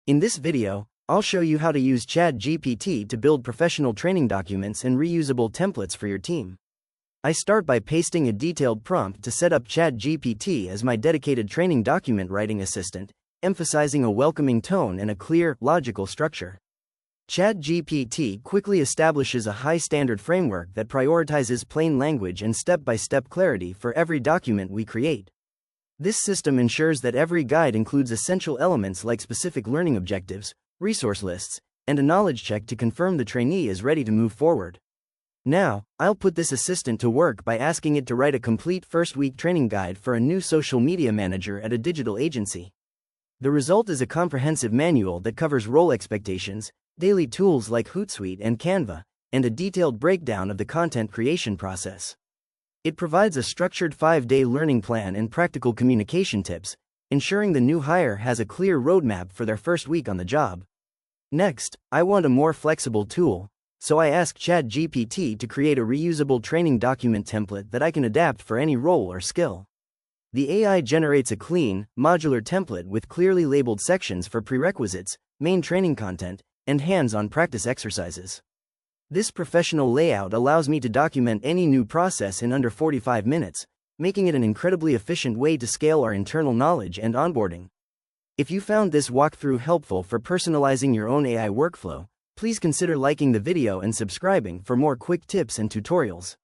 In this video, I'll show you how to use ChatGPT to build professional training documents and reusable templates for your team. I start by pasting a detailed prompt to set up ChatGPT as my dedicated training document writing assistant, emphasizing a welcoming tone and a clear, logical structure. ChatGPT quickly establishes a high-standard framework that prioritizes plain language and step-by-step clarity for every document we create. This system ensures that every guide includes essential elements like specific learning objectives, resource lists, and a knowledge check to confirm the trainee is ready to move forward. Now, I'll put this assistant to work by asking it to write a complete first-week training guide for a new social media manager at a digital agency. The result is a comprehensive manual that covers role expectations, daily tools like Hootsuite and Canva, and a detailed breakdown of the content creation process. It provides a structured 5-day learning plan and practical communication tips, ensuring the new hire has a clear roadmap for their first week on the job. Next, I want a more flexible tool, so I ask ChatGPT to create a reusable training document template that I can adapt for any role or skill. The AI generates a clean, modular template with clearly labeled sections for prerequisites, main training content, and hands-on practice exercises. This professional layout allows me to document any new process in under 45 minutes, making it an incredibly efficient way to scale our internal knowledge and onboarding. If you found this walkthrough helpful for personalizing your own AI workflow, please consider liking the video and subscribing for more quick tips and tutorials.